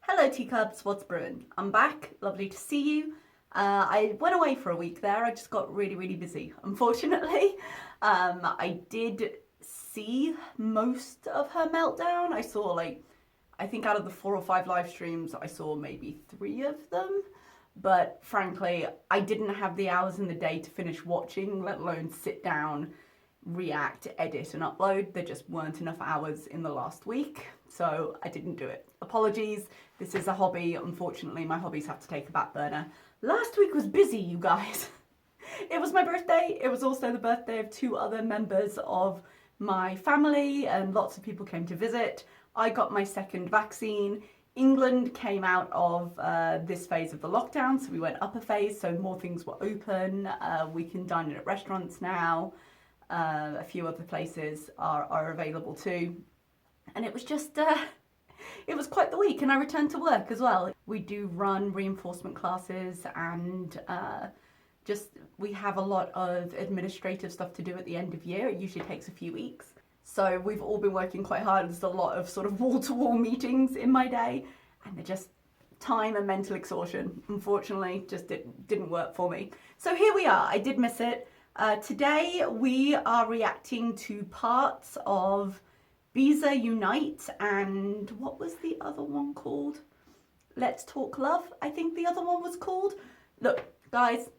Hello teacups, what's brewing? I'm back, lovely to see you. I went away for a week there, I just got really busy, unfortunately. I did see most of her meltdown. I saw I think out of the 4 or 5 live streams, I saw maybe 3 of them. But frankly, I didn't have the hours in the day to finish watching, let alone sit down, react, edit and upload. There just weren't enough hours in the last week, so I didn't do it. Apologies, this is a hobby. Unfortunately, my hobbies have to take a back burner. Last week was busy, you guys. It was my birthday. It was also the birthday of 2 other members of my family and lots of people came to visit. I got my 2nd vaccine. England came out of this phase of the lockdown, so we went up a phase, so more things were open. We can dine in at restaurants now. A few other places are available too. And it was just, it was quite the week, and I returned to work as well. We do run reinforcement classes and we have a lot of administrative stuff to do at the end of year. It usually takes a few weeks. So we've all been working quite hard. There's a lot of sort of wall-to-wall meetings in my day, and they're just time and mental exhaustion. Unfortunately, just didn't work for me. So here we are. I did miss it. Today we are reacting to parts of Beezers Unite and what was the other one called? Let's Talk Love, I think the other one was called. Look, guys,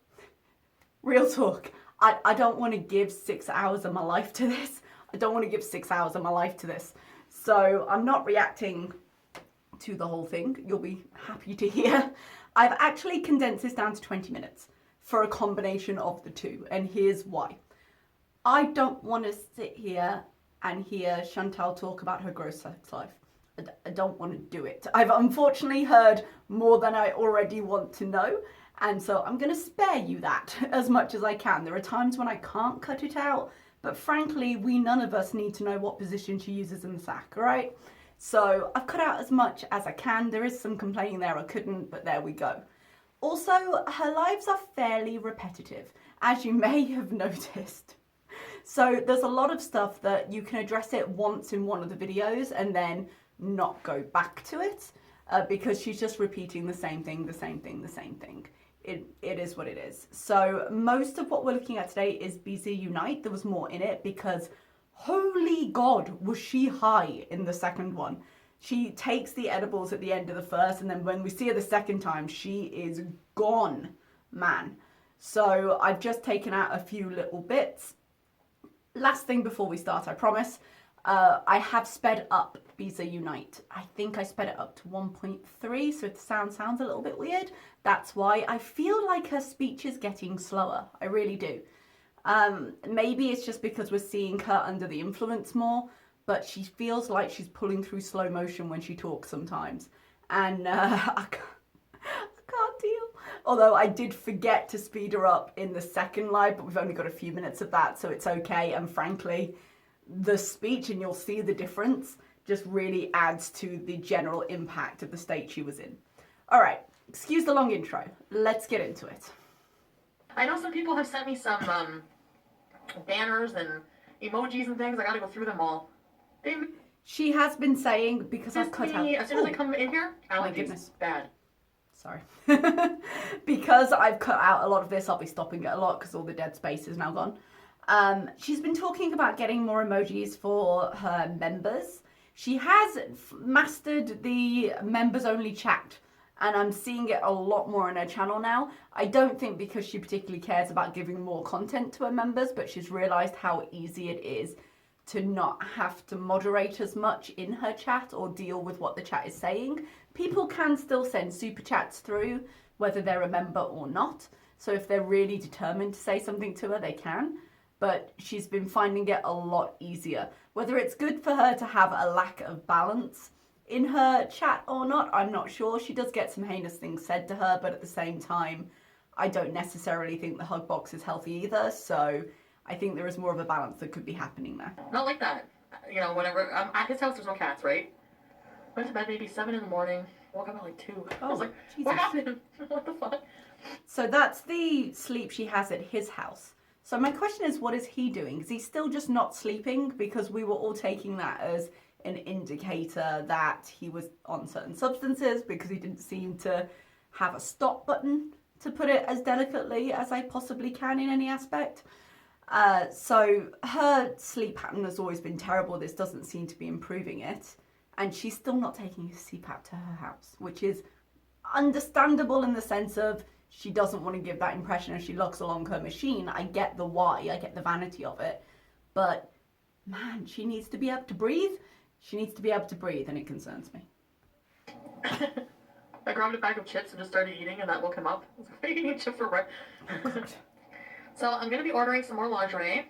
real talk. I don't want to give 6 hours of my life to this. I don't want to give 6 hours of my life to this. So I'm not reacting to the whole thing. You'll be happy to hear. I've actually condensed this down to 20 minutes for a combination of the two. And here's why. I don't want to sit here and hear Chantal talk about her gross sex life. I don't want to do it. I've unfortunately heard more than I already want to know. And so I'm going to spare you that as much as I can. There are times when I can't cut it out. But frankly, none of us need to know what position she uses in the sack, all right? So I've cut out as much as I can. There is some complaining there I couldn't, but there we go. Also, her lives are fairly repetitive, as you may have noticed. So there's a lot of stuff that you can address it once in one of the videos and then not go back to it because she's just repeating the same thing. It is what it is. So most of what we're looking at today is Beezers Unite. There was more in it because holy God, was she high in the second one. She takes the edibles at the end of the first, and then when we see her the second time, she is gone, man. So I've just taken out a few little bits. Last thing before we start, I promise. I have sped up Beezers Unite. I think I sped it up to 1.3, so if the sounds a little bit weird, that's why. I feel like her speech is getting slower. I really do. Maybe it's just because we're seeing her under the influence more, but she feels like she's pulling through slow motion when she talks sometimes. And I can't deal. Although I did forget to speed her up in the second live, but we've only got a few minutes of that, so it's okay. And frankly, the speech, and you'll see the difference, just really adds to the general impact of the state she was in. All right, excuse the long intro. Let's get into it. I know some people have sent me some banners and emojis and things. I gotta go through them all. She has been saying, because I've cut out... As soon as I come in here, allergies. My goodness. Bad. Sorry. Because I've cut out a lot of this, I'll be stopping it a lot because all the dead space is now gone. She's been talking about getting more emojis for her members. She has mastered the members only chat, and I'm seeing it a lot more on her channel now. I don't think because she particularly cares about giving more content to her members, but she's realized how easy it is to not have to moderate as much in her chat or deal with what the chat is saying. People can still send super chats through, whether they're a member or not. So if they're really determined to say something to her, they can. But she's been finding it a lot easier. Whether it's good for her to have a lack of balance in her chat or not, I'm not sure. She does get some heinous things said to her, but at the same time, I don't necessarily think the hug box is healthy either. So I think there is more of a balance that could be happening there. Not like that. You know, whenever at his house, there's no cats, right? Went to bed maybe 7 in the morning. Woke up at like 2. I was like, Jesus. what happened? What the fuck? So that's the sleep she has at his house. So my question is, what is he doing? Is he still just not sleeping? Because we were all taking that as an indicator that he was on certain substances, because he didn't seem to have a stop button, to put it as delicately as I possibly can in any aspect. So her sleep pattern has always been terrible. This doesn't seem to be improving it. And she's still not taking his CPAP to her house, which is understandable in the sense of she doesn't want to give that impression as she looks along her machine. I get the why, I get the vanity of it. But man, she needs to be able to breathe. She needs to be able to breathe, and it concerns me. I grabbed a bag of chips and just started eating, and that woke him up. I was like, eating chips for breakfast. So I'm going to be ordering some more lingerie.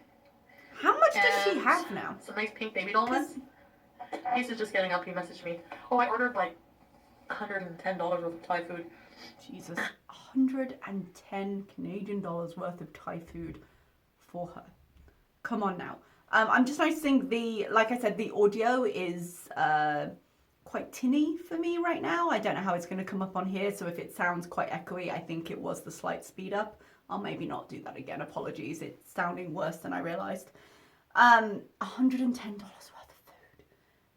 How much does she have now? Some nice pink baby doll ones. He's just getting up. He messaged me. Oh, I ordered like $110 worth of Thai food. Jesus, 110 Canadian dollars worth of Thai food for her. Come on now. I'm just noticing like I said, the audio is quite tinny for me right now. I don't know how it's going to come up on here, so if it sounds quite echoey, I think it was the slight speed up. I'll maybe not do that again. Apologies. It's sounding worse than I realised. $110 worth of food.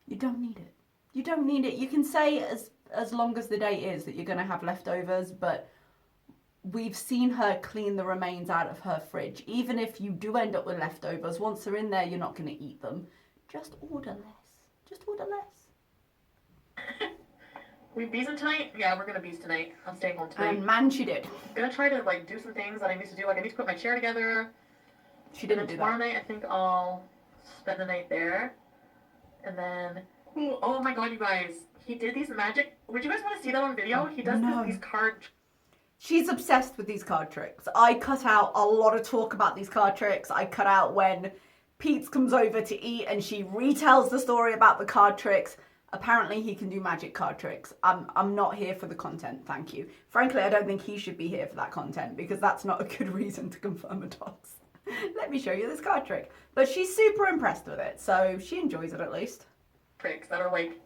You don't need it. You don't need it. You can say as long as the day is that you're going to have leftovers, but we've seen her clean the remains out of her fridge. Even if you do end up with leftovers, once they're in there, you're not going to eat them. Just order less. Just order less. We beezing tonight? Yeah, we're gonna beez tonight. I'm staying home tonight. And man, she did. I'm gonna try to like do some things that I need to do. Like I need to put my chair together. She didn't do that. Tomorrow night, I think I'll spend the night there. And then, oh my god, you guys, he did these magic. Would you guys want to see that on video? He does these card. She's obsessed with these card tricks. I cut out a lot of talk about these card tricks. I cut out when Pete comes over to eat and she retells the story about the card tricks. Apparently he can do magic card tricks. I'm not here for the content, thank you. Frankly, I don't think he should be here for that content because that's not a good reason to confirm a dox. Let me show you this card trick. But she's super impressed with it, so she enjoys it at least. Tricks that are like,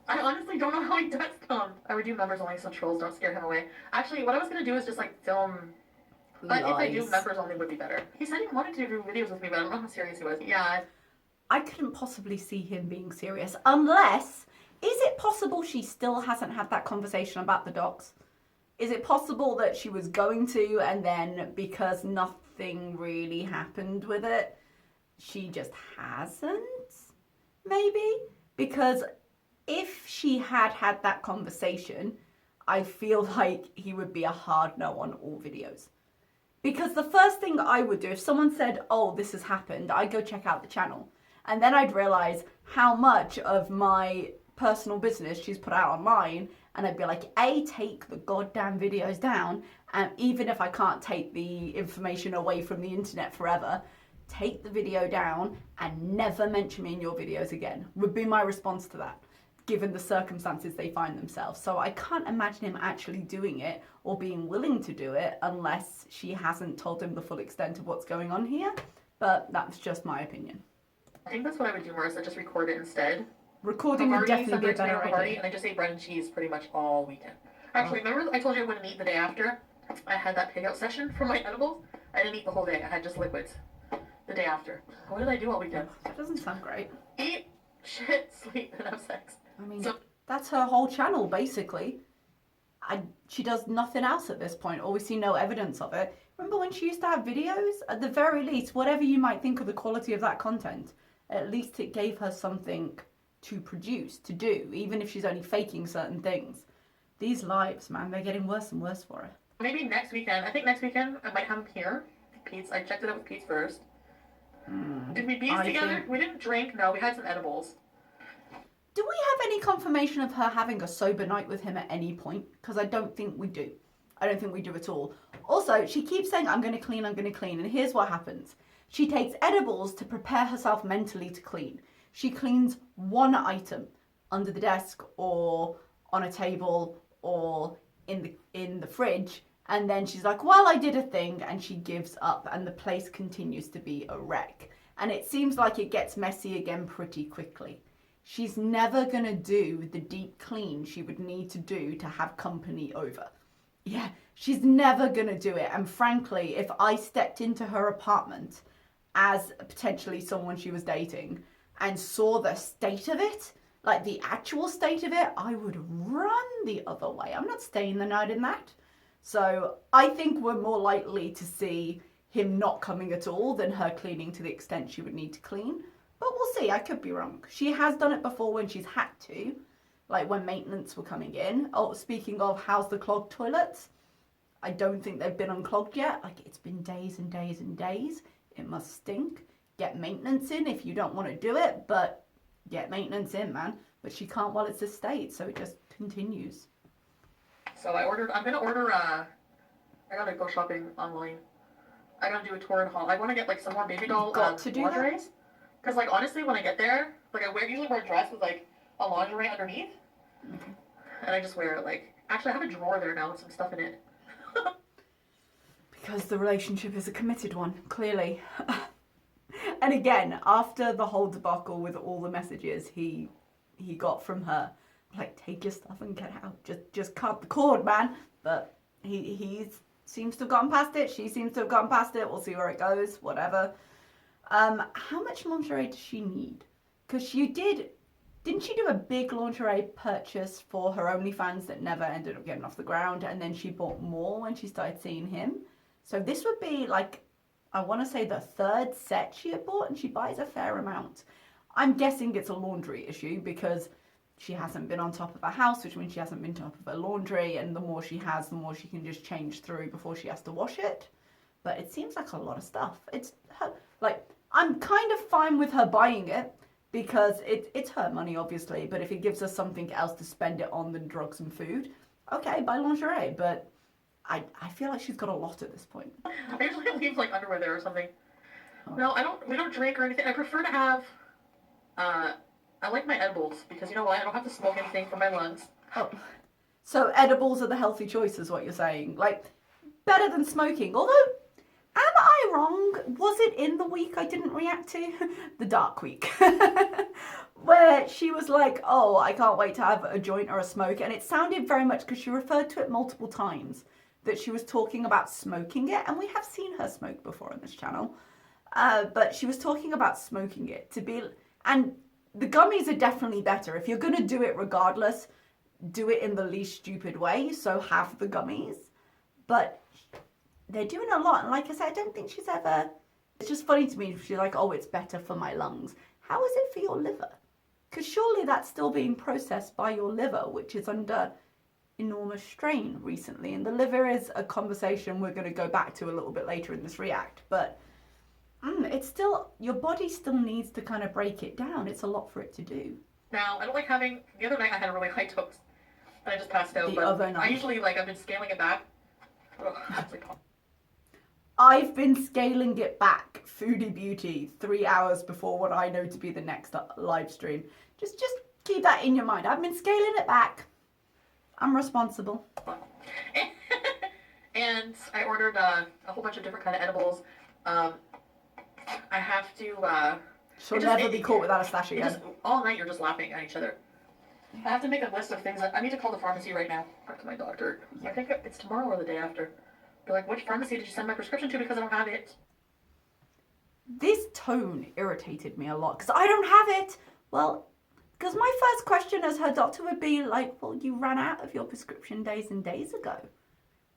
I honestly don't know how he does them. I would do members only so trolls don't scare him away. Actually, what I was going to do is just like film, but if I do members only would be better. He said he wanted to do videos with me, but I don't know how serious he was. Yeah. I couldn't possibly see him being serious unless, is it possible she still hasn't had that conversation about the docs? Is it possible that she was going to and then because nothing really happened with it, she just hasn't? Maybe? Because if she had had that conversation, I feel like he would be a hard no on all videos. Because the first thing I would do, if someone said, oh, this has happened, I'd go check out the channel. And then I'd realise how much of my personal business she's put out online. And I'd be like, A, take the goddamn videos down. And even if I can't take the information away from the internet forever, take the video down and never mention me in your videos again, would be my response to that, given the circumstances they find themselves. So I can't imagine him actually doing it or being willing to do it unless she hasn't told him the full extent of what's going on here. But that's just my opinion. I think that's what I would do, Marissa, just record it instead. Recording would definitely be a better idea. And I just ate bread and cheese pretty much all weekend. Actually, remember I told you I wouldn't eat the day after? I had that pig out session for my edibles. I didn't eat the whole day. I had just liquids the day after. What did I do all weekend? That doesn't sound great. Eat, shit, sleep, and have sex. I mean, that's her whole channel, basically. She does nothing else at this point, or we see no evidence of it. Remember when she used to have videos? At the very least, whatever you might think of the quality of that content, at least it gave her something to produce, to do, even if she's only faking certain things. These lives, man, they're getting worse and worse for her. Maybe next weekend. I think next weekend I might have him here. Pete's. I checked it out with Pete's first. Did we beez together? We didn't drink. No, we had some edibles. Do we have any confirmation of her having a sober night with him at any point? Because I don't think we do. I don't think we do at all. Also, she keeps saying, I'm going to clean, and here's what happens. She takes edibles to prepare herself mentally to clean. She cleans one item under the desk or on a table or in the fridge, and then she's like, well, I did a thing, and she gives up, and the place continues to be a wreck. And it seems like it gets messy again pretty quickly. She's never going to do the deep clean she would need to do to have company over. Yeah, she's never gonna do it. And frankly, if I stepped into her apartment as potentially someone she was dating and saw the state of it, like the actual state of it, I would run the other way. I'm not staying the night in that. So I think we're more likely to see him not coming at all than her cleaning to the extent she would need to clean. But we'll see, I could be wrong. She has done it before when she's had to, like when maintenance were coming in. Oh, speaking of, how's the clogged toilets? I don't think they've been unclogged yet. Like, it's been days and days and days. It must stink. Get maintenance in if you don't want to do it, but get maintenance in, man. But she can't while it's a state, so it just continues. So I'm gonna order, I gotta go shopping online. I gotta do a tour and haul. I want to get like some more baby doll lingeries. Because like honestly, when I get there, like I usually wear a dress with like a lingerie underneath. Mm-hmm. And I just wear it like, actually I have a drawer there now with some stuff in it. Because the relationship is a committed one, clearly. And again, after the whole debacle with all the messages he got from her, like, take your stuff and get out. Just cut the cord, man. But he seems to have gone past it. She seems to have gone past it. We'll see where it goes. Whatever. How much lingerie does she need? Because didn't she do a big lingerie purchase for her OnlyFans that never ended up getting off the ground? And then she bought more when she started seeing him. So this would be like, I want to say the third set she had bought, and she buys a fair amount. I'm guessing it's a laundry issue because she hasn't been on top of her house, which means she hasn't been on top of her laundry, and the more she has, the more she can just change through before she has to wash it. But it seems like a lot of stuff. It's her, like, I'm kind of fine with her buying it because it's her money, obviously, but if it gives us something else to spend it on than drugs and food, okay, buy lingerie, but I feel like she's got a lot at this point. I usually leave like underwear there or something. Oh. No, we don't drink or anything. I prefer to have, I like my edibles because you know what? I don't have to smoke anything for my lungs. Oh, so edibles are the healthy choice is what you're saying. Like, better than smoking. Although, am I wrong? Was it in the week I didn't react to? The dark week. Where she was like, oh, I can't wait to have a joint or a smoke. And it sounded very much, because she referred to it multiple times, that she was talking about smoking it. And we have seen her smoke before on this channel. But she was talking about smoking it to be... And the gummies are definitely better. If you're going to do it regardless, do it in the least stupid way. So have the gummies. But they're doing a lot. And like I said, I don't think she's ever... It's just funny to me. She's like, oh, it's better for my lungs. How is it for your liver? Because surely that's still being processed by your liver, which is under enormous strain recently. And the liver is a conversation we're going to go back to a little bit later in this react. But it's still, your body still needs to kind of break it down. It's a lot for it to do. Now, I don't like having, the other night I had a really high dose and I just passed out. The other night. I usually, I've been scaling it back. I've been scaling it back, Foodie Beauty, 3 hours before what I know to be the next live stream. Just keep that in your mind. I've been scaling it back. I'm responsible. And I ordered a whole bunch of different kind of edibles. I have to... She'll never be caught without a stash again. All night you're just laughing at each other. I have to make a list of things. I need to call the pharmacy right now. Talk to my doctor. I think it's tomorrow or the day after. Be like, which pharmacy did you send my prescription to, because I don't have it? This tone irritated me a lot because I don't have it. Well, because my first question as her doctor would be like, well, you ran out of your prescription days and days ago.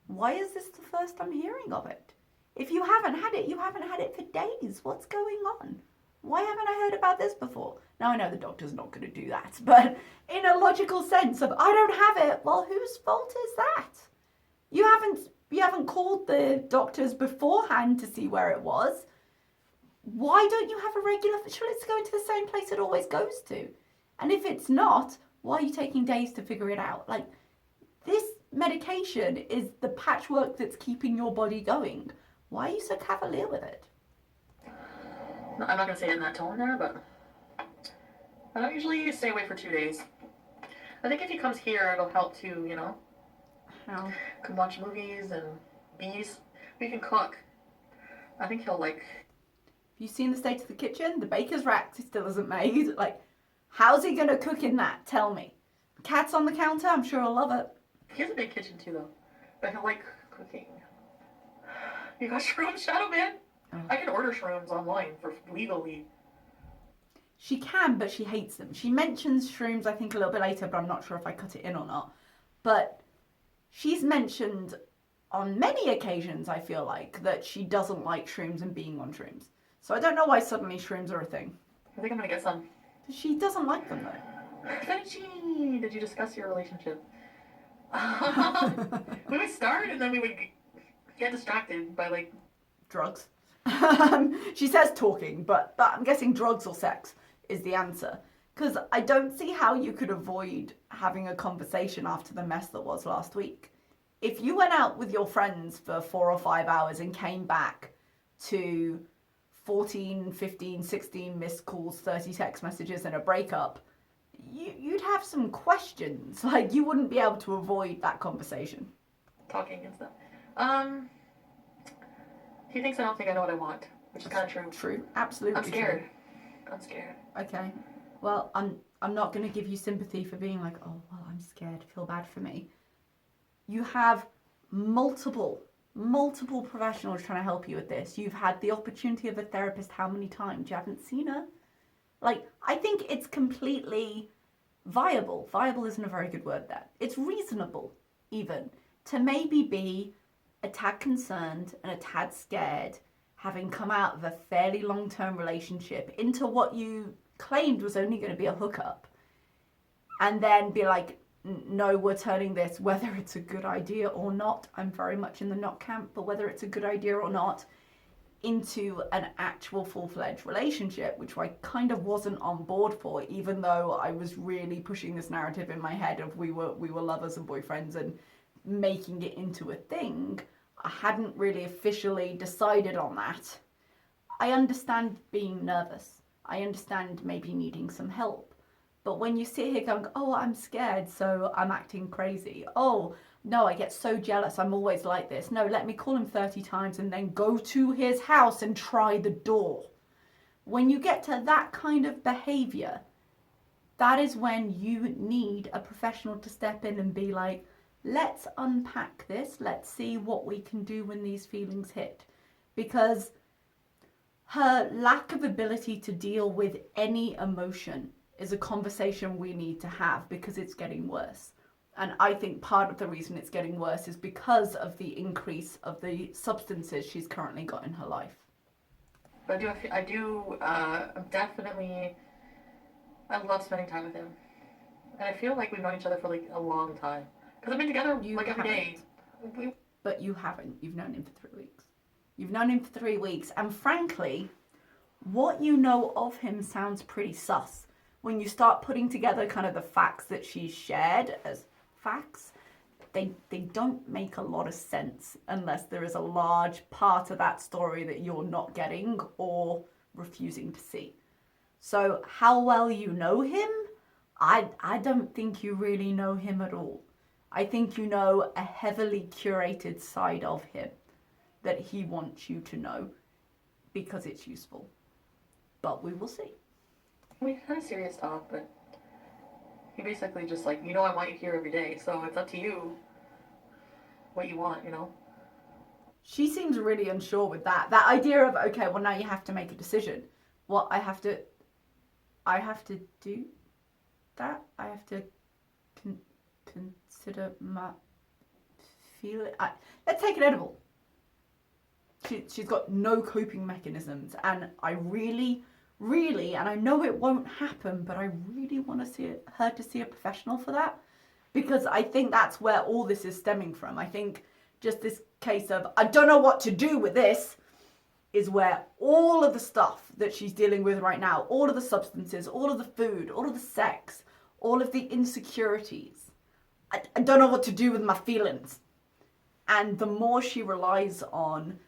Why is this the first I'm hearing of it? If you haven't had it, you haven't had it for days. What's going on? Why haven't I heard about this before? Now, I know the doctor's not going to do that, but in a logical sense of, I don't have it, well, whose fault is that? You haven't called the doctors beforehand to see where it was. Why don't you have a regular... Surely it's going to the same place it always goes to. And if it's not, why are you taking days to figure it out? Like, this medication is the patchwork that's keeping your body going. Why are you so cavalier with it? I'm not going to say it in that tone there, but I don't usually stay away for 2 days. I think if he comes here, it'll help to, you know, how? Can watch movies and bees. We can cook. I think he'll like... Have you seen the state of the kitchen? The baker's rack still isn't made. Like, how's he going to cook in that? Tell me. Cats on the counter? I'm sure he'll love it. He has a big kitchen too, though. I feel like cooking. You got shrooms, Shadow Man? Oh. I can order shrooms online for legally. She can, but she hates them. She mentions shrooms, I think, a little bit later, but I'm not sure if I cut it in or not. But she's mentioned on many occasions, I feel like, that she doesn't like shrooms and being on shrooms. So I don't know why suddenly shrooms are a thing. I think I'm going to get some. She doesn't like them, though. Fettuccine! Did you discuss your relationship? We would start and then we would get distracted by, like... drugs. She says talking, but I'm guessing drugs or sex is the answer. Because I don't see how you could avoid having a conversation after the mess that was last week. If you went out with your friends for 4 or 5 hours and came back to 14, 15, 16 missed calls, 30 text messages and a breakup, you'd have some questions. Like, you wouldn't be able to avoid that conversation. Talking and stuff. He thinks I don't think I know what I want, which is kind of true. True, absolutely. I'm scared. True. I'm scared. Okay. Well, I'm not going to give you sympathy for being like, oh, well, I'm scared. Feel bad for me. You have multiple professionals trying to help you with this. You've had the opportunity of a therapist how many times? You haven't seen her? Like, I think it's completely viable. Viable isn't a very good word there. It's reasonable, even, to maybe be a tad concerned and a tad scared, having come out of a fairly long-term relationship into what you claimed was only going to be a hookup, and then be like, no, we're turning this, whether it's a good idea or not, I'm very much in the not camp, but whether it's a good idea or not, into an actual full-fledged relationship, which I kind of wasn't on board for, even though I was really pushing this narrative in my head of we were lovers and boyfriends and making it into a thing. I hadn't really officially decided on that. I understand being nervous. I understand maybe needing some help. But when you sit here going, oh, I'm scared, so I'm acting crazy. Oh, no, I get so jealous, I'm always like this. No, let me call him 30 times and then go to his house and try the door. When you get to that kind of behavior, that is when you need a professional to step in and be like, let's unpack this. Let's see what we can do when these feelings hit. Because her lack of ability to deal with any emotion is a conversation we need to have, because it's getting worse. And I think part of the reason it's getting worse is because of the increase of the substances she's currently got in her life. But I'm definitely, I love spending time with him. And I feel like we've known each other for like a long time. Because I've been together every day. But you haven't. You've known him for 3 weeks. You've known him for 3 weeks. And frankly, what you know of him sounds pretty sus. When you start putting together kind of the facts that she's shared as facts, they don't make a lot of sense unless there is a large part of that story that you're not getting or refusing to see. So how well you know him, I don't think you really know him at all. I think you know a heavily curated side of him that he wants you to know because it's useful. But we will see. We had a serious talk, but he basically just like, I want you here every day, so it's up to you what you want, She seems really unsure with that. That idea of, okay, well now you have to make a decision. What, I have to do that? I have to consider my feeling. Let's take an edible. She's got no coping mechanisms, and I really, and I know it won't happen, but I really want to see her to see a professional for that, because I think that's where all this is stemming from. I think just this case of, I don't know what to do with this, is where all of the stuff that she's dealing with right now, all of the substances, all of the food, all of the sex, all of the insecurities, I don't know what to do with my feelings. And the more she relies on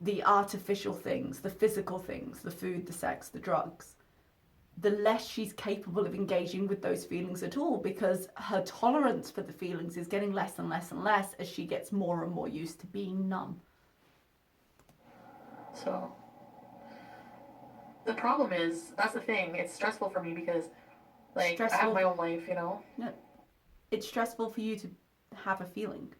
the artificial things, the physical things, the food, the sex, the drugs, the less she's capable of engaging with those feelings at all, because her tolerance for the feelings is getting less and less and less as she gets more and more used to being numb. So, the problem is, that's the thing, it's stressful for me because, I have my own life, No, it's stressful for you to have a feeling.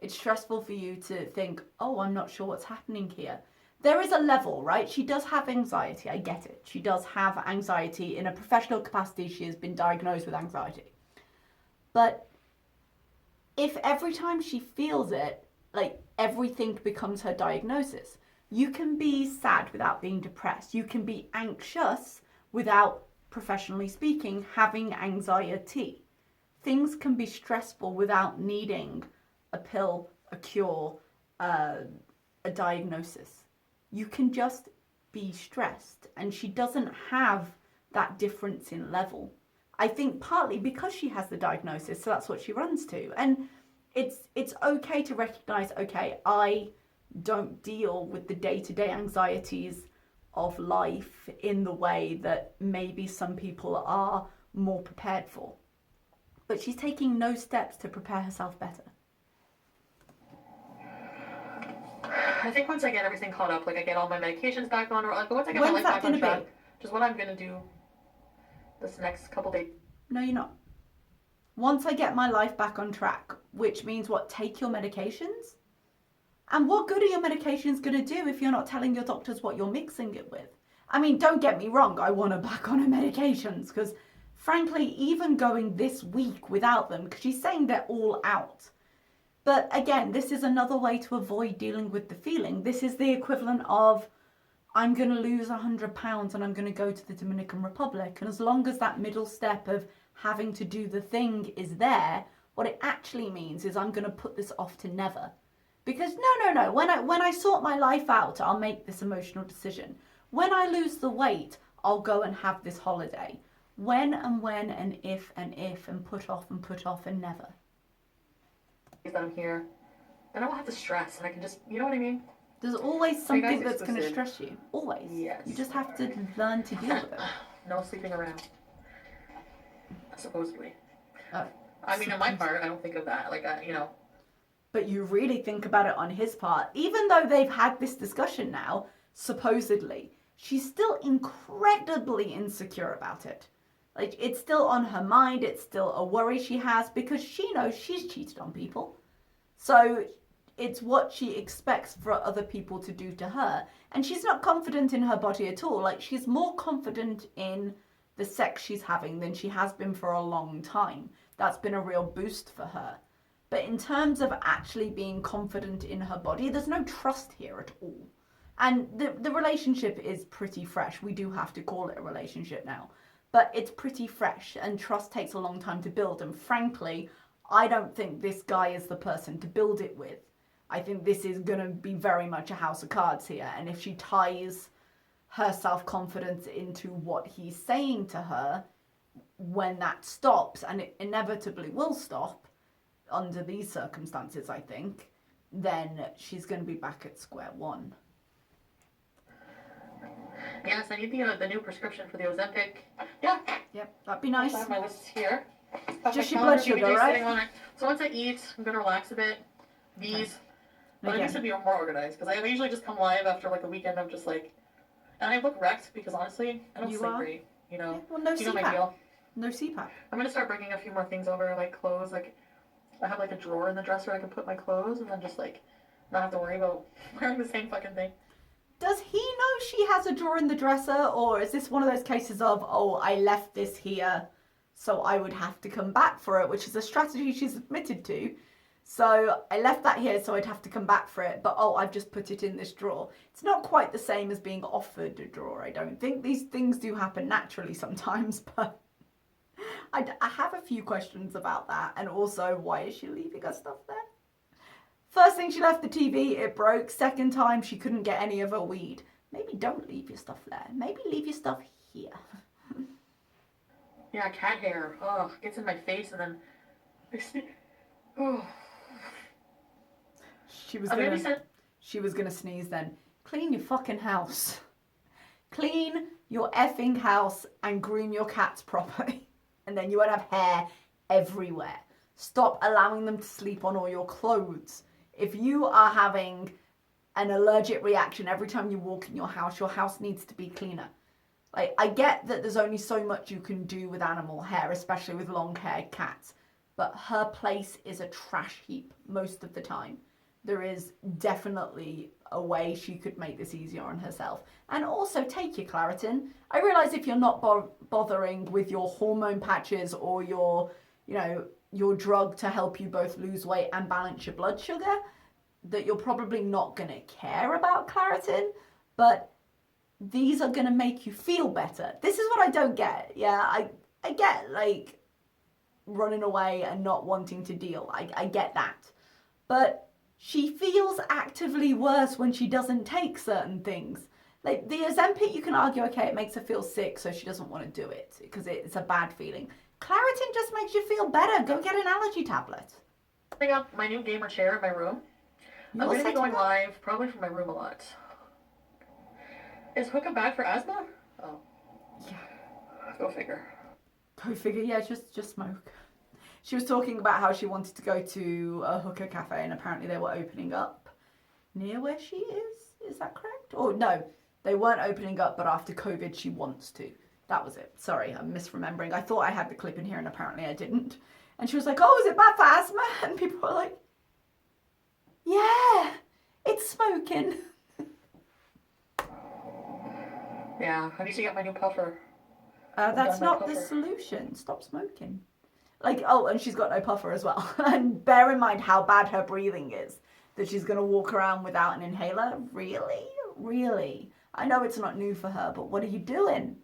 It's stressful for you to think, oh, I'm not sure what's happening here. There is a level, right? She does have anxiety. I get it. She does have anxiety. In a professional capacity, she has been diagnosed with anxiety. But if every time she feels it, like everything becomes her diagnosis, you can be sad without being depressed. You can be anxious without, professionally speaking, having anxiety. Things can be stressful without needing a pill, a cure, a diagnosis. You can just be stressed, and she doesn't have that difference in level. I think partly because she has the diagnosis, so that's what she runs to. And it's okay to recognize, okay, I don't deal with the day-to-day anxieties of life in the way that maybe some people are more prepared for. But she's taking no steps to prepare herself better. I think once I get everything caught up, like I get all my medications back on, or like once I get my life back on track, just what I'm gonna do this next couple days. No, you're not. Once I get my life back on track, which means what? Take your medications? And what good are your medications going to do if you're not telling your doctors what you're mixing it with? I mean, don't get me wrong, I want her back on her medications because, frankly, even going this week without them, because she's saying they're all out. But again, this is another way to avoid dealing with the feeling. This is the equivalent of, I'm going to lose £100 and I'm going to go to the Dominican Republic. And as long as that middle step of having to do the thing is there, what it actually means is I'm going to put this off to never. Because no, when I sort my life out, I'll make this emotional decision. When I lose the weight, I'll go and have this holiday. When and if and put off and never. That I'm here, then I won't have to stress, and I can just, you know what I mean? There's always something that's going to stress you. Always. Yes. You just have to learn to deal with it. No sleeping around. Supposedly. Oh, I mean, on my part, I don't think of that. Like, you know. But you really think about it on his part. Even though they've had this discussion now, supposedly, she's still incredibly insecure about it. Like, it's still on her mind. It's still a worry she has because she knows she's cheated on people. So it's what she expects for other people to do to her. And she's not confident in her body at all. Like, she's more confident in the sex she's having than she has been for a long time. That's been a real boost for her. But in terms of actually being confident in her body, there's no trust here at all. And the relationship is pretty fresh. We do have to call it a relationship now. But it's pretty fresh, and trust takes a long time to build. And frankly, I don't think this guy is the person to build it with. I think this is going to be very much a house of cards here. And if she ties her self-confidence into what he's saying to her, when that stops, and it inevitably will stop under these circumstances, I think, then she's going to be back at square one. Yes, I need the new prescription for the Ozempic. Yeah. Yep, that'd be nice. I have my list here. Just your blood sugar, right? So once I eat, I'm going to relax a bit. These. Okay. But I need to be more organized because I usually just come live after like a weekend. I'm just like, and I look wrecked because honestly, I don't sleep great. You know, yeah, well, no you know CPAP. my deal. No CPAP. I'm going to start bringing a few more things over, like clothes. Like, I have like a drawer in the dresser I can put my clothes and then just like not have to worry about wearing the same fucking thing. Does he know she has a drawer in the dresser, or is this one of those cases of, oh, I left this here, so I would have to come back for it, which is a strategy she's admitted to. So I left that here, so I'd have to come back for it, but oh, I've just put it in this drawer. It's not quite the same as being offered a drawer, I don't think. These things do happen naturally sometimes, but I have a few questions about that, and also, why is she leaving her stuff there? First thing, she left the TV, it broke. Second time, she couldn't get any of her weed. Maybe don't leave your stuff there. Maybe leave your stuff here. Yeah, cat hair. Oh, gets in my face and then... Oh. She was gonna sneeze then. Clean your fucking house. Clean your effing house and groom your cats properly. And then you won't have hair everywhere. Stop allowing them to sleep on all your clothes. If you are having an allergic reaction every time you walk in your house needs to be cleaner. Like, I get that there's only so much you can do with animal hair, especially with long-haired cats. but her place is a trash heap most of the time. There is definitely a way she could make this easier on herself. And also take your Claritin. I realise if you're not bothering with your hormone patches or your, you know, your drug to help you both lose weight and balance your blood sugar, that you're probably not going to care about Claritin, but these are going to make you feel better. This is what I don't get. Yeah, I get like running away and not wanting to deal. I get that. But she feels actively worse when she doesn't take certain things. Like the Ozempic, you can argue, okay, it makes her feel sick, so she doesn't want to do it because it's a bad feeling. Claritin just makes you feel better. Go get an allergy tablet. Setting up my new gamer chair in my room. I'm going to be going live probably from my room a lot. Is hookah bad for asthma? Oh. Yeah. Go figure. Go figure, yeah, just smoke. She was talking about how she wanted to go to a hookah cafe and apparently they were opening up near where she is. Is that correct? Or no, they weren't opening up, but after COVID she wants to. That was it. Sorry, I'm misremembering. I thought I had the clip in here and apparently I didn't. And she was like, oh, is it bad for asthma? And people were like, yeah, it's smoking. Yeah, I need to get my new puffer. That's not the solution. Stop smoking. Like, oh, and she's got no puffer as well. And bear in mind how bad her breathing is. That she's going to walk around without an inhaler. Really? Really? I know it's not new for her, but what are you doing?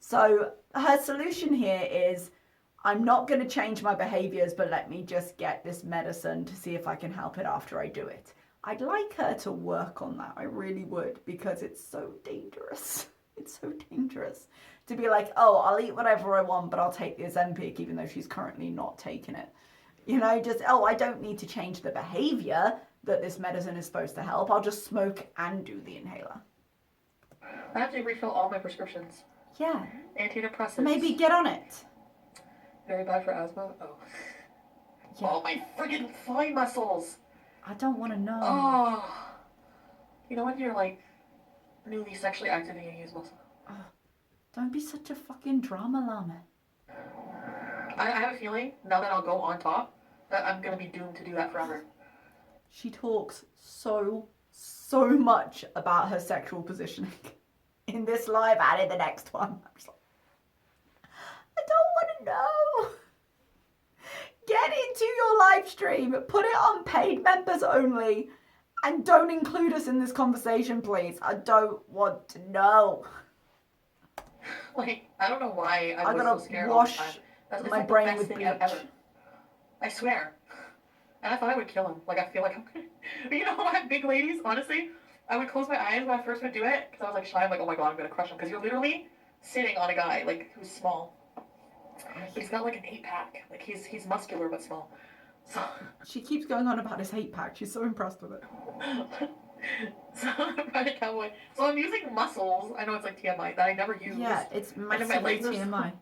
So her solution here is, I'm not going to change my behaviors, but let me just get this medicine to see if I can help it after I do it. I'd like her to work on that. I really would, because it's so dangerous. It's so dangerous to be like, oh, I'll eat whatever I want, but I'll take the Ozempic, even though she's currently not taking it. You know, just, oh, I don't need to change the behavior that this medicine is supposed to help. I'll just smoke and do the inhaler. I have to refill all my prescriptions. Yeah. Antidepressants. Maybe get on it. Very bad for asthma? Oh. Yeah. Oh, my friggin' thigh muscles. I don't want to know. Oh. You know when you're like newly sexually active and you use muscle? Oh, don't be such a fucking drama llama. I have a feeling, now that I'll go on top, that I'm going to be doomed to do that forever. She talks so much about her sexual positioning in this live and in the next one. I'm just like, I don't want to know. Get into your live stream, put it on paid members only, and don't include us in this conversation, please. I don't want to know. Like, I don't know why I was so scared all the time. That's my like brain the best with thing bleach. ever. I swear. And I thought I would kill him. Like, I feel like I'm gonna... You know, what, big ladies, honestly, I would close my eyes when I first would do it, because I was like shy. I'm like, oh my god, I'm gonna crush him. Because you're literally sitting on a guy, like, who's small. But he's got like an 8-pack. Like, he's muscular but small. So... She keeps going on about his 8-pack. She's so impressed with it. So I'm riding a cowboy. So I'm using muscles. I know it's like TMI that I never use. Yeah, it's massively TMI.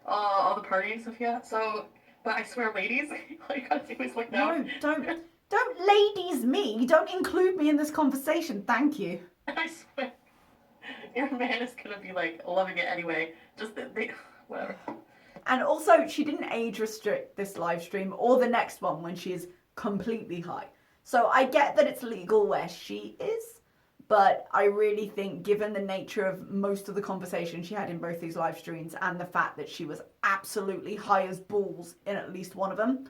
All the party and stuff, yeah. So, but I swear, ladies, all you gotta do is look down. No, don't ladies me. Don't include me in this conversation. Thank you. I swear, your man is gonna be like loving it anyway. Just whatever. And also, she didn't age restrict this live stream or the next one when she is completely high. So I get that it's legal where she is, but I really think given the nature of most of the conversation she had in both these live streams and the fact that she was absolutely high as balls in at least one of them,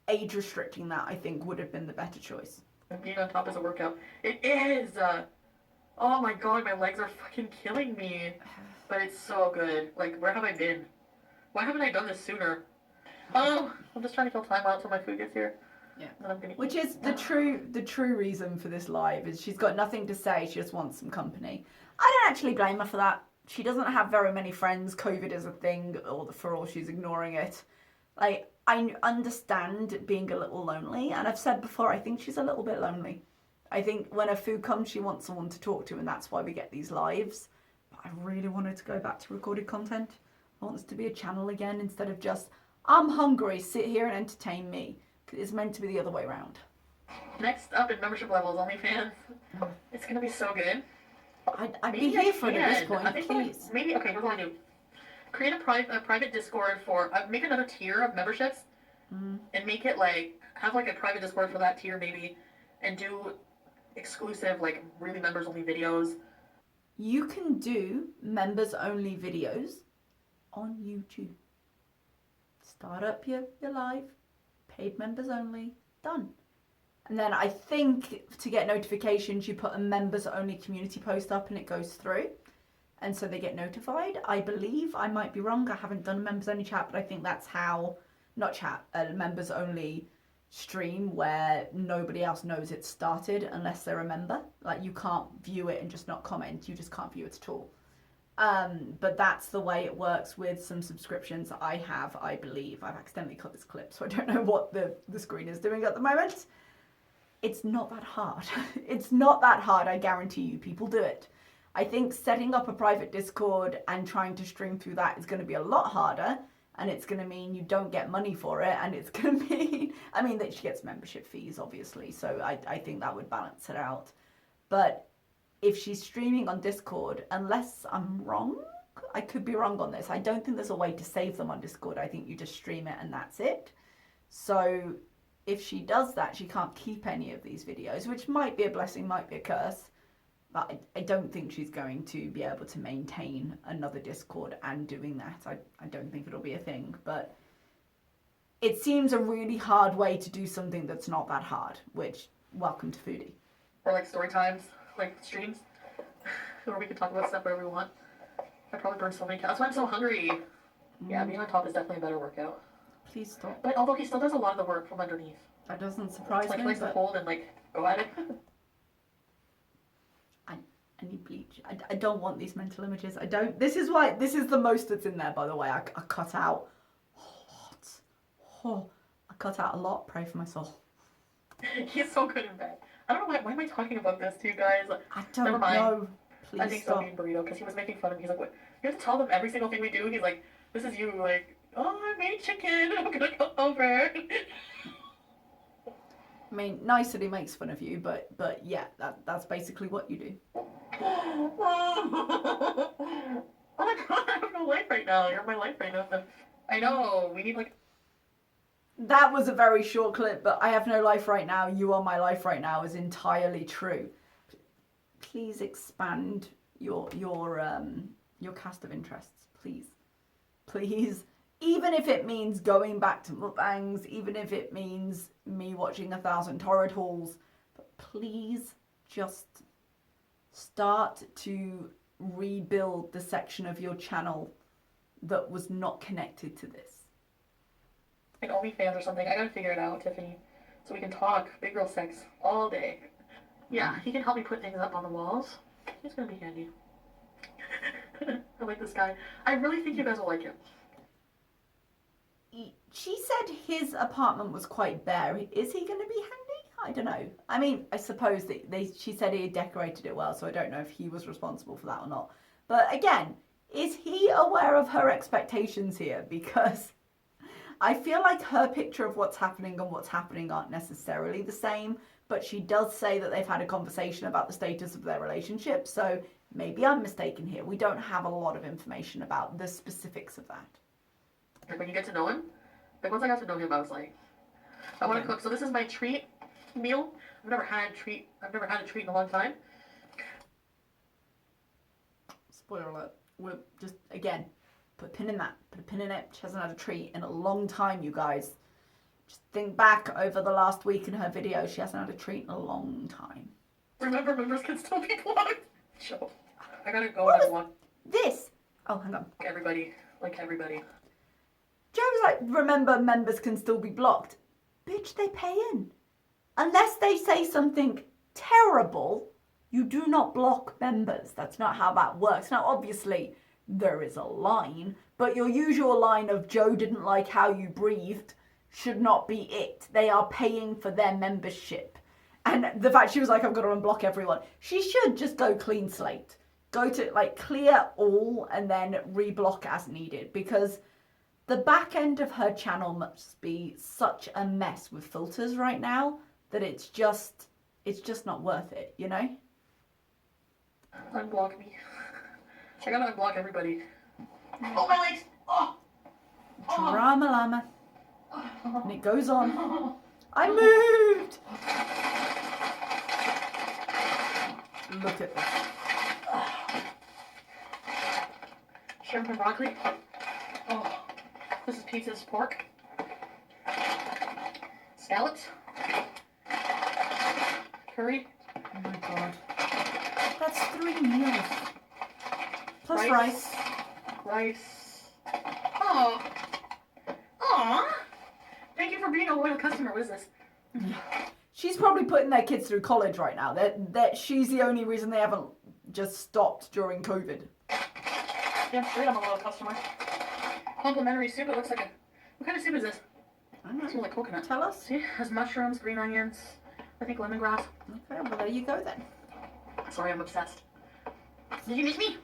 age restricting that I think would have been the better choice. Being on top is a workout. It is! Oh my god, my legs are fucking killing me. But it's so good. Like, where have I been? Why haven't I done this sooner? Oh, I'm just trying to kill time out until my food gets here. Yeah. Which is the true reason for this live is she's got nothing to say, she just wants some company. I don't actually blame her for that. She doesn't have very many friends, COVID is a thing, or for all she's ignoring it. Like, I understand being a little lonely, and I've said before, I think she's a little bit lonely. I think when her food comes, she wants someone to talk to, and that's why we get these lives. But I really wanted to go back to recorded content. I want this to be a channel again, instead of just, I'm hungry, sit here and entertain me. It's meant to be the other way around. Next up in membership levels, OnlyFans. It's going to be so good. I'd be here for it at this point, please. Maybe, okay, here's what I do. create a private Discord for, make another tier of memberships, and make it like, have like a private Discord for that tier maybe, and do exclusive, like really members only videos. You can do members only videos on YouTube. Start up your live, paid members only, done. And then I think to get notifications, you put a members only community post up and it goes through. And so they get notified. I believe, I might be wrong, I haven't done a members only chat, but I think that's how, not chat, a members only stream where nobody else knows it's started unless they're a member. Like you can't view it and just not comment, you just can't view it at all. But that's the way it works with some subscriptions I have, I believe. I've accidentally cut this clip, so I don't know what the screen is doing at the moment. It's not that hard. It's not that hard, I guarantee you. People do it. I think setting up a private Discord and trying to stream through that is going to be a lot harder, and it's going to mean you don't get money for it, and it's going to mean, I mean, that she gets membership fees, obviously, so I think that would balance it out. But if she's streaming on Discord, unless I'm wrong, I could be wrong on this, I don't think there's a way to save them on Discord. I think you just stream it and that's it. So if she does that, she can't keep any of these videos, which might be a blessing, might be a curse. But I don't think she's going to be able to maintain another Discord and doing that. I don't think it'll be a thing. But it seems a really hard way to do something that's not that hard, which, welcome to Foodie. Or like story times, like streams, where we can talk about stuff wherever we want. I probably burned so many calories. That's why I'm so hungry. Yeah, being on top is definitely a better workout. Please stop. But although he still does a lot of the work from underneath. That doesn't surprise like, me. He likes to hold and like go at it. I need bleach. I don't want these mental images. I don't. This is why. This is the most that's in there, by the way. I cut out a lot. Oh, I cut out a lot. Pray for my soul. He's so good in bed. I don't know why am I talking about this to you guys? I don't Never mind. know. Please I think stop. so being burrito because he was making fun of me. He's like, what? You have to tell them every single thing we do. He's like, this is you. Like, oh, I made chicken. I'm gonna go over. I mean, nice that he makes fun of you, but yeah, that's basically what you do. Oh my god, I have no life right now. You're my life right now. I know. We need like. That was a very short clip, but I have no life right now. You are my life right now is entirely true. Please expand your cast of interests, please. Even if it means going back to mukbangs, even if it means me watching 1,000 torrid hauls, but please just start to rebuild the section of your channel that was not connected to this. Like OnlyFans or something. I gotta figure it out, Tiffany, so we can talk big girl sex all day. Yeah, he can help me put things up on the walls. He's gonna be handy. I like this guy. I really think you guys will like him. She said his apartment was quite bare. Is he going to be handy? I don't know. I mean, I suppose that she said he had decorated it well, so I don't know if he was responsible for that or not. But again, is he aware of her expectations here? Because I feel like her picture of what's happening and what's happening aren't necessarily the same, but she does say that they've had a conversation about the status of their relationship, so maybe I'm mistaken here. We don't have a lot of information about the specifics of that. Like when you get to know him, like once I got to know him, I was like, I want to cook. So this is my treat meal. I've never had a treat in a long time. Spoiler alert. We're just, again, put a pin in that. Put a pin in it. She hasn't had a treat in a long time, you guys. Just think back over the last week in her video. She hasn't had a treat in a long time. Remember, members can still be blocked. Show. I gotta go and watch. This? Oh, hang on. Like everybody. Joe was like, remember, members can still be blocked. Bitch, they pay in. Unless they say something terrible, you do not block members. That's not how that works. Now, obviously, there is a line, but your usual line of Joe didn't like how you breathed should not be it. They are paying for their membership. And the fact she was like, I'm going to unblock everyone. She should just go clean slate. Go to, like, clear all and then reblock as needed, because the back end of her channel must be such a mess with filters right now that it's just not worth it, you know? Unblock me. I gotta unblock everybody. Oh, my legs! Oh! Drama llama. And it goes on. I moved! Look at this. Shrimp and broccoli. Oh, this is pizza's pork. Scallops. Curry. Oh my god. That's 3 meals. Plus rice. Rice. Oh. Aw. Thank you for being a loyal customer. What is this? She's probably putting their kids through college right now. That she's the only reason they haven't just stopped during COVID. Yeah, straight, I'm a loyal customer. Complimentary soup. It looks like a... What kind of soup is this? I don't know. It smells like coconut. Tell us. See, it has mushrooms, green onions, I think lemongrass. Okay, well there you go then. Sorry, I'm obsessed. Did you miss me?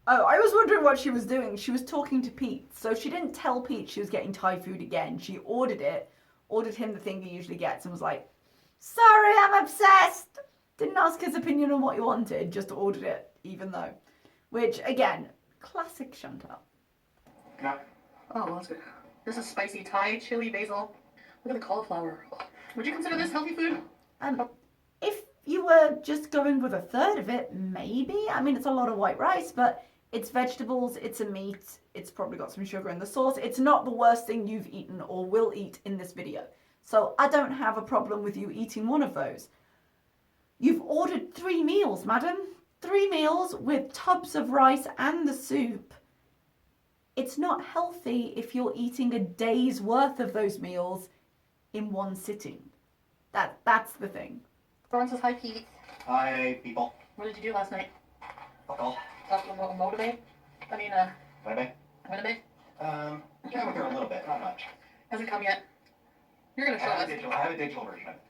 Oh, I was wondering what she was doing. She was talking to Pete. So she didn't tell Pete she was getting Thai food again. She ordered it, ordered him the thing he usually gets, and was like, sorry, I'm obsessed. Didn't ask his opinion on what he wanted, just ordered it, even though. Which, again, classic Chantal. Yeah. Oh, well, that's good. This is spicy Thai, chili, basil. Look at the cauliflower. Would you consider this healthy food? If you were just going with a third of it, maybe. I mean, it's a lot of white rice, but it's vegetables, it's a meat, it's probably got some sugar in the sauce. It's not the worst thing you've eaten or will eat in this video. So I don't have a problem with you eating one of those. You've ordered 3 meals, madam. 3 meals with tubs of rice and the soup. It's not healthy if you're eating a day's worth of those meals in one sitting. That's the thing. Lauren says hi, Pete. Hi, people. What did you do last night? Fuck all. Motivate? I mean, Winnipeg? Winnipeg? Yeah, I went there a little bit, not much. Hasn't come yet. You're gonna show I us. have a digital version of it.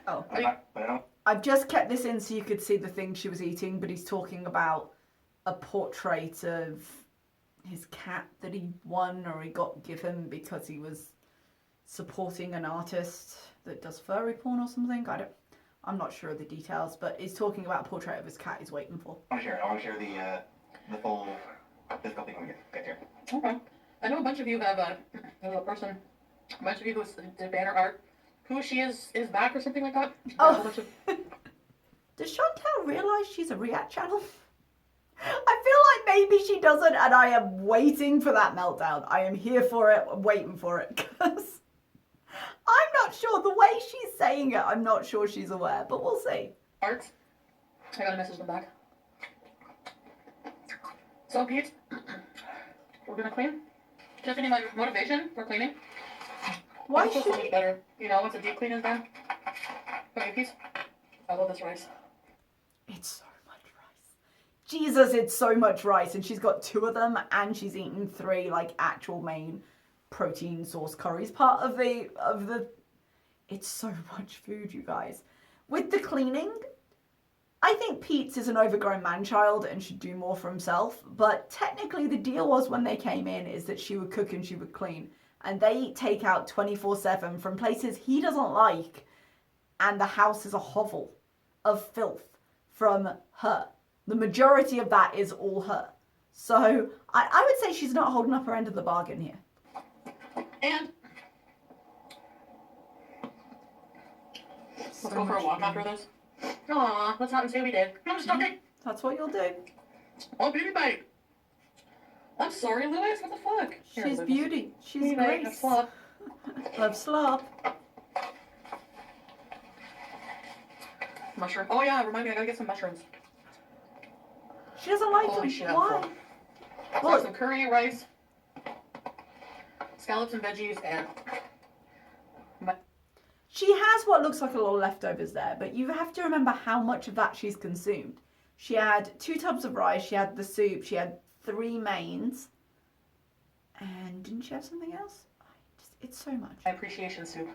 Oh. But I don't. I've just kept this in so you could see the thing she was eating, but he's talking about a portrait of his cat that he won or he got given because he was supporting an artist that does furry porn or something. I'm not sure of the details, but he's talking about a portrait of his cat he's waiting for. I want to share the full physical thing when we get here. Okay. I know a bunch of you have a person, a bunch of you who did banner art. Who she is back or something like that. Oh. Does Chantal realise she's a React channel? I feel like maybe she doesn't, and I am waiting for that meltdown. I am here for it, I'm waiting for it, because I'm not sure. The way she's saying it, I'm not sure she's aware, but we'll see. Art. I gotta message them back. So, Pete, we're gonna clean. Do you have any motivation for cleaning? Why should should so much better? You know, once a deep clean is done. Okay, Pete. I love this rice. It's so much rice. Jesus, it's so much rice, and she's got 2 of them, and she's eaten 3 like actual main protein source curries. Part of the. It's so much food, you guys. With the cleaning, I think Pete's is an overgrown man-child and should do more for himself. But technically, the deal was when they came in is that she would cook and she would clean. And they eat takeout 24/7 from places he doesn't like. And the house is a hovel of filth from her. The majority of that is all her. So I would say she's not holding up her end of the bargain here. And let's go for a walk after this. Aw, let's not and say we did. I'm just joking. That's what you'll do. Oh, beauty bite. I'm sorry, Louis. What the fuck? She's beauty. She's beauty bite. grace. Slop. Love slop. Mushroom. Oh yeah, remind me. I gotta get some mushrooms. She doesn't like Holy them. shit, Why? So I have some curry, rice, scallops and veggies, and She has what looks like a lot of leftovers there, but you have to remember how much of that she's consumed. She had 2 tubs of rice, she had the soup, she had 3 mains, and didn't she have something else? It's so much. my appreciation soup.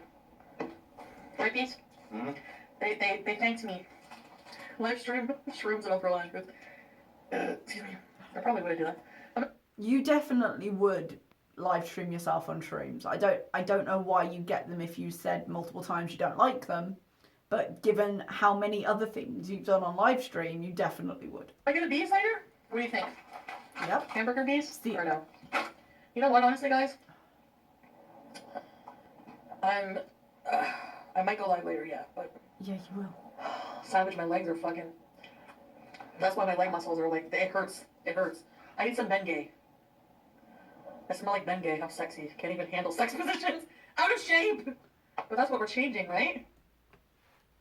Right, Pete? Mm-hmm. They thanked me. Livestream shrooms and overline with. Excuse me. I probably would do that. You definitely would live stream yourself on shrooms. I don't know why you get them if you said multiple times you don't like them, but given how many other things you've done on live stream, you definitely would. I get a bee cider? What do you think? Yep. Hamburger bees? See. Or no? You know what, honestly, guys? I might go live later, yeah, but... Yeah, you will. Savage, my legs are fucking... That's why my leg muscles are like... It hurts. It hurts. I need some Bengay. I smell like Bengay. I'm sexy. Can't even handle sex positions. Out of shape! But that's what we're changing, right?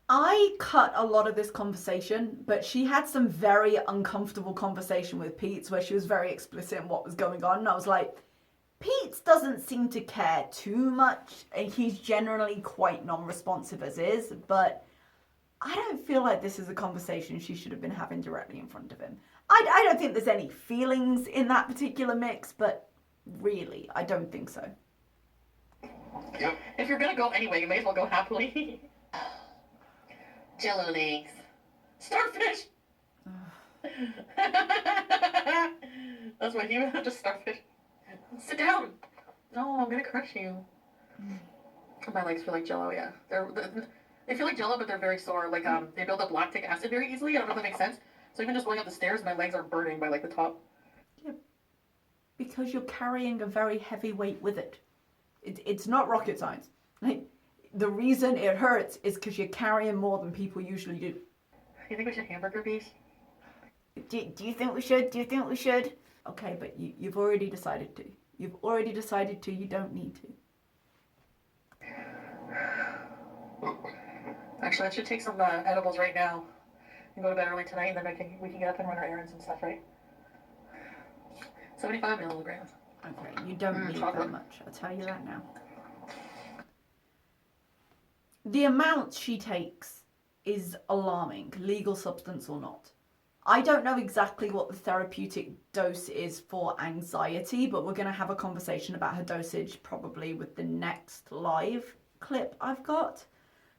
I cut a lot of this conversation, but she had some very uncomfortable conversation with Pete where she was very explicit in what was going on. And I was like, Pete doesn't seem to care too much. And he's generally quite non-responsive as is, but I don't feel like this is a conversation she should have been having directly in front of him. I don't think there's any feelings in that particular mix, but really, I don't think so. Yep. If you're gonna go anyway, you may as well go happily. Jello legs. Starfish! That's what you have to starfish. Sit down! No, I'm gonna crush you. My legs feel like Jello, yeah. They feel like Jello, but they're very sore. Like, they build up lactic acid very easily. I don't know if that makes sense. So even just going up the stairs, my legs are burning by, like, the top. Yeah, because you're carrying a very heavy weight with it. It's not rocket science. Like, the reason it hurts is because you're carrying more than people usually do. You think we should hamburger bees? Do you think we should? Do you think we should? Okay, but you've already decided to. You've already decided to. You don't need to. Actually, I should take some edibles right now and go to bed early tonight, and then we can get up and run our errands and stuff, right? 75 milligrams. Okay, you don't need chocolate. that much. I'll tell you that now. The amount she takes is alarming, legal substance or not. I don't know exactly what the therapeutic dose is for anxiety, but we're going to have a conversation about her dosage probably with the next live clip I've got.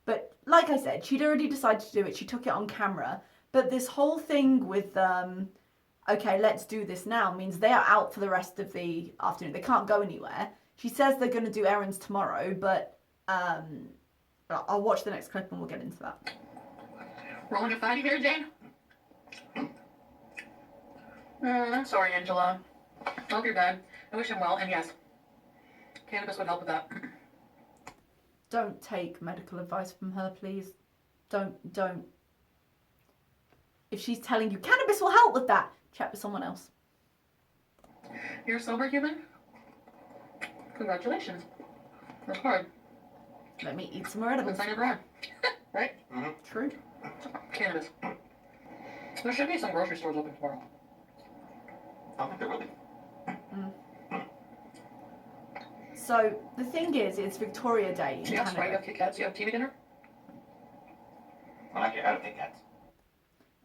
But like I said, she'd already decided to do it. She took it on camera. But this whole thing with, okay, let's do this now means they are out for the rest of the afternoon. They can't go anywhere. She says they're going to do errands tomorrow, but I'll watch the next clip and we'll get into that. Rolling a fatty here, Jane? I'm sorry, Angela. I hope you're bad. I wish him well, and yes, cannabis would help with that. Don't take medical advice from her, please. Don't. If she's telling you cannabis will help with that, chat with someone else. You're a sober human? Congratulations. That's hard. Let me eat some more edibles. Since I never had. Right? Mm-hmm. True. Cannabis. There should be some grocery stores open tomorrow. I don't think there will be. So the thing is, it's Victoria Day in Yes, right. You Canada. have Kit Kats. You have TV dinner? When I get out of Kit Kats.